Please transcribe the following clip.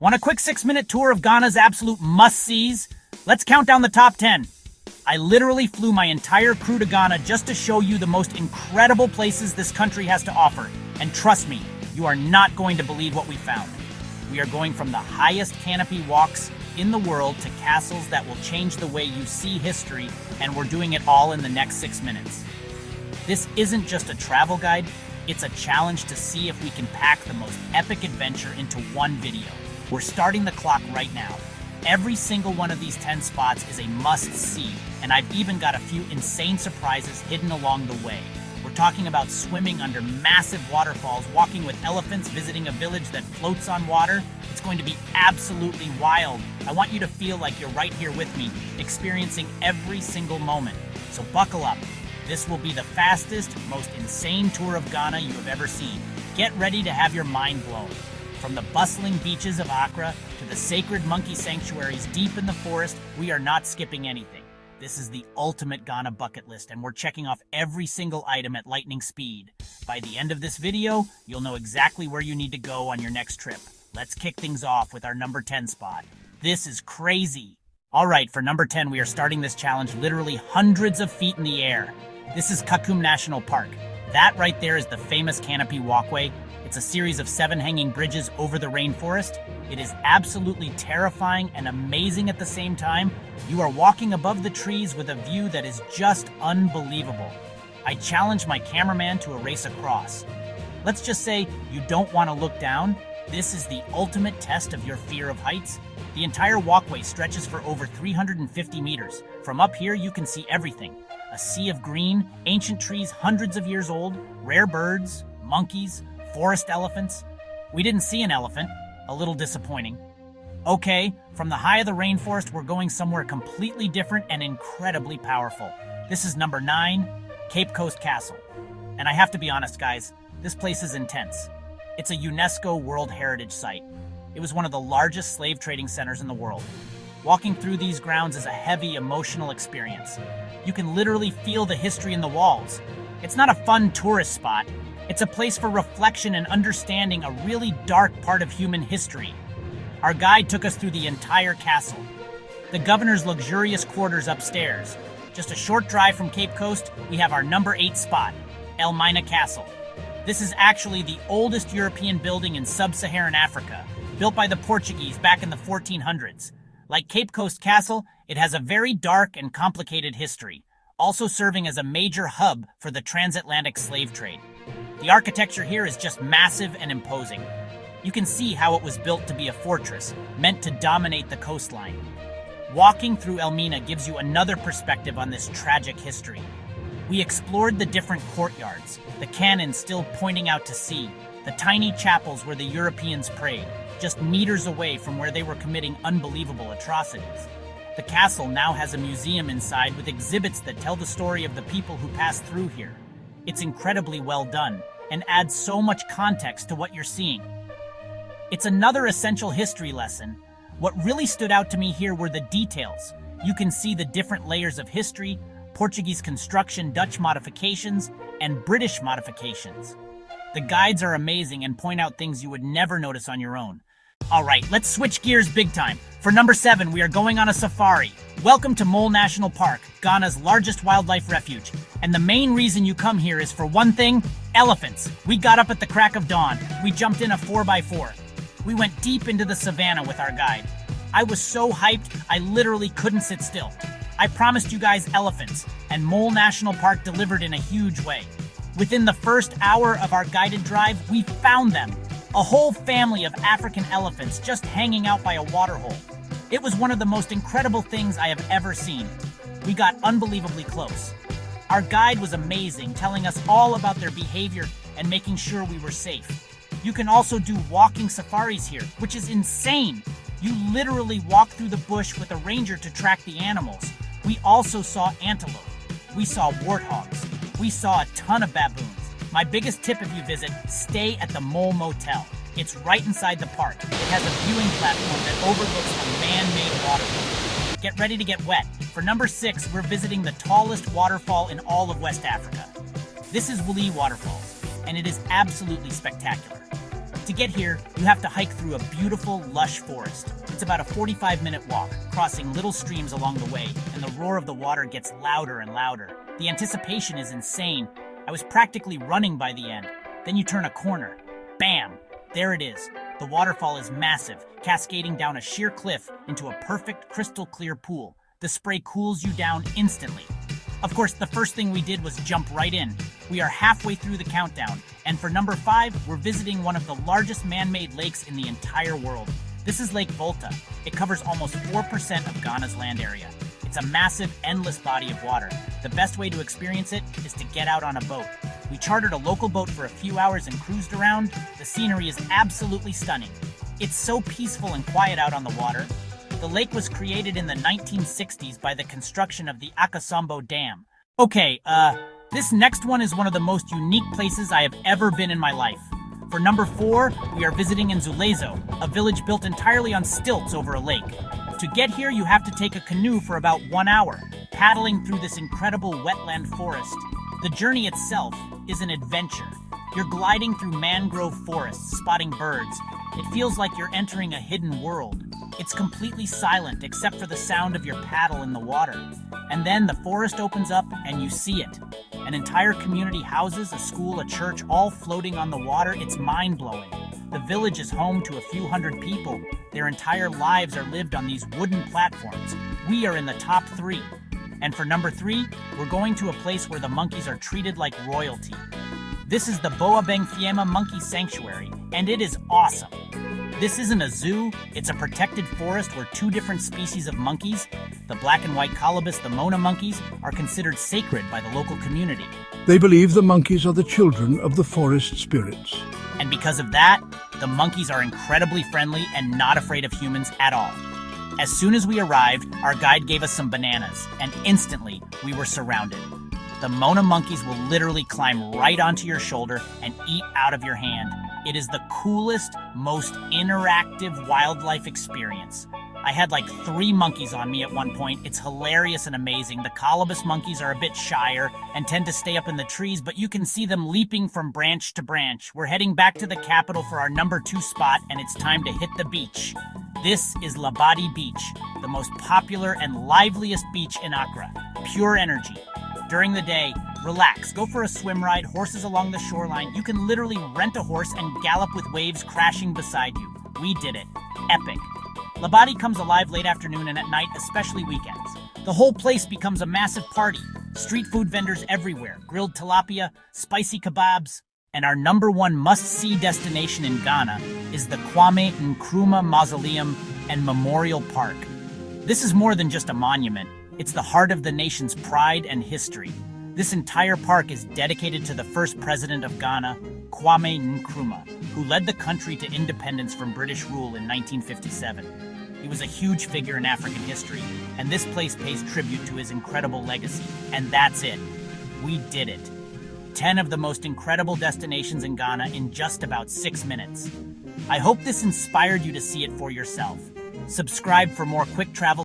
Want a quick 6-minute tour of Ghana's absolute must-sees? Let's count down the top 10. I literally flew my entire crew to Ghana just to show you the most incredible places this country has to offer. And trust me, you are not going to believe what we found. We are going from the highest canopy walks in the world to castles that will change the way you see history, and we're doing it all in the next 6 minutes. This isn't just a travel guide, it's a challenge to see if we can pack the most epic adventure into one video. We're starting the clock right now. Every single one of these 10 spots is a must-see, and I've even got a few insane surprises hidden along the way. We're talking about swimming under massive waterfalls, walking with elephants, visiting a village that floats on water. It's going to be absolutely wild. I want you to feel like you're right here with me, experiencing every single moment. So buckle up. This will be the fastest, most insane tour of Ghana you have ever seen. Get ready to have your mind blown. From the bustling beaches of Accra to the sacred monkey sanctuaries deep in the forest, we are not skipping anything. This is the ultimate Ghana bucket list, and we're checking off every single item at lightning speed. By the end of this video, you'll know exactly where you need to go on your next trip. Let's kick things off with our number 10 spot. This is crazy. All right, for number 10, we are starting this challenge literally hundreds of feet in the air. This is Kakum National Park. That right there is the famous canopy walkway. It's a series of 7 hanging bridges over the rainforest. It is absolutely terrifying and amazing at the same time. You are walking above the trees with a view that is just unbelievable. I challenge my cameraman to a race across. Let's just say you don't want to look down. This is the ultimate test of your fear of heights. The entire walkway stretches for over 350 meters. From up here, you can see everything. A sea of green, ancient trees hundreds of years old, rare birds, monkeys, forest elephants. We didn't see an elephant. A little disappointing. Okay, from the high of the rainforest, we're going somewhere completely different and incredibly powerful. This is number 9, Cape Coast Castle. And I have to be honest, guys, this place is intense. It's a UNESCO World Heritage Site. It was one of the largest slave trading centers in the world. Walking through these grounds is a heavy emotional experience. You can literally feel the history in the walls. It's not a fun tourist spot. It's a place for reflection and understanding a really dark part of human history. Our guide took us through the entire castle. The governor's luxurious quarters upstairs. Just a short drive from Cape Coast, we have our number 8 spot, Elmina Castle. This is actually the oldest European building in sub-Saharan Africa, built by the Portuguese back in the 1400s. Like Cape Coast Castle, it has a very dark and complicated history, also serving as a major hub for the transatlantic slave trade. The architecture here is just massive and imposing. You can see how it was built to be a fortress, meant to dominate the coastline. Walking through Elmina gives you another perspective on this tragic history. We explored the different courtyards, the cannons still pointing out to sea, the tiny chapels where the Europeans prayed, just meters away from where they were committing unbelievable atrocities. The castle now has a museum inside with exhibits that tell the story of the people who passed through here. It's incredibly well done and adds so much context to what you're seeing. It's another essential history lesson. What really stood out to me here were the details. You can see the different layers of history, Portuguese construction, Dutch modifications, and British modifications. The guides are amazing and point out things you would never notice on your own. All right, let's switch gears big time. For number 7, we are going on a safari. Welcome to Mole National Park, Ghana's largest wildlife refuge. And the main reason you come here is for one thing, elephants. We got up at the crack of dawn. We jumped in a 4x4. We went deep into the savannah with our guide. I was so hyped, I literally couldn't sit still. I promised you guys elephants, and Mole National Park delivered in a huge way. Within the first hour of our guided drive, we found them. A whole family of African elephants just hanging out by a waterhole. It was one of the most incredible things I have ever seen. We got unbelievably close. Our guide was amazing, telling us all about their behavior and making sure we were safe. You can also do walking safaris here, which is insane. You literally walk through the bush with a ranger to track the animals. We also saw antelope. We saw warthogs. We saw a ton of baboons. My biggest tip if you visit, stay at the Mole Motel. It's right inside the park. It has a viewing platform that overlooks a man-made waterfall. Get ready to get wet. For number 6, we're visiting the tallest waterfall in all of West Africa. This is Wali Waterfalls, and it is absolutely spectacular. To get here, you have to hike through a beautiful, lush forest. It's about a 45-minute walk, crossing little streams along the way, and the roar of the water gets louder and louder. The anticipation is insane. I was practically running by the end. Then you turn a corner. Bam! There it is. The waterfall is massive, cascading down a sheer cliff into a perfect crystal-clear pool. The spray cools you down instantly. Of course, the first thing we did was jump right in. We are halfway through the countdown, and for number 5, we're visiting one of the largest man-made lakes in the entire world. This is Lake Volta. It covers almost 4% of Ghana's land area. It's a massive, endless body of water. The best way to experience it is to get out on a boat. We chartered a local boat for a few hours and cruised around. The scenery is absolutely stunning. It's so peaceful and quiet out on the water. The lake was created in the 1960s by the construction of the Akosombo Dam. Okay, this next one is one of the most unique places I have ever been in my life. For number 4, we are visiting in Zulezo, a village built entirely on stilts over a lake. To get here, you have to take a canoe for about 1 hour, paddling through this incredible wetland forest. The journey itself is an adventure. You're gliding through mangrove forests, spotting birds. It feels like you're entering a hidden world. It's completely silent except for the sound of your paddle in the water. And then the forest opens up and you see it. An entire community houses, a school, a church, all floating on the water. It's mind-blowing. The village is home to a few hundred people. Their entire lives are lived on these wooden platforms. We are in the top 3. And for number 3, we're going to a place where the monkeys are treated like royalty. This is the Boa Bengfiema Monkey Sanctuary, and it is awesome. This isn't a zoo, it's a protected forest where 2 different species of monkeys, the black and white colobus, the Mona monkeys, are considered sacred by the local community. They believe the monkeys are the children of the forest spirits. And because of that, the monkeys are incredibly friendly and not afraid of humans at all. As soon as we arrived, our guide gave us some bananas, and instantly we were surrounded. The Mona monkeys will literally climb right onto your shoulder and eat out of your hand. It is the coolest, most interactive wildlife experience. I had like 3 monkeys on me at one point. It's hilarious and amazing. The colobus monkeys are a bit shyer and tend to stay up in the trees, but you can see them leaping from branch to branch. We're heading back to the capital for our number 2 spot, and it's time to hit the beach. This is Labadi Beach, the most popular and liveliest beach in Accra. Pure energy. During the day, relax, go for a swim ride, horses along the shoreline. You can literally rent a horse and gallop with waves crashing beside you. We did it. Epic. Labadi comes alive late afternoon and at night, especially weekends. The whole place becomes a massive party. Street food vendors everywhere, grilled tilapia, spicy kebabs. And our number 1 must-see destination in Ghana is the Kwame Nkrumah Mausoleum and Memorial Park. This is more than just a monument. It's the heart of the nation's pride and history. This entire park is dedicated to the first president of Ghana, Kwame Nkrumah, who led the country to independence from British rule in 1957. He was a huge figure in African history, and this place pays tribute to his incredible legacy. And that's it. We did it. 10 of the most incredible destinations in Ghana in just about 6 minutes. I hope this inspired you to see it for yourself. Subscribe for more quick travel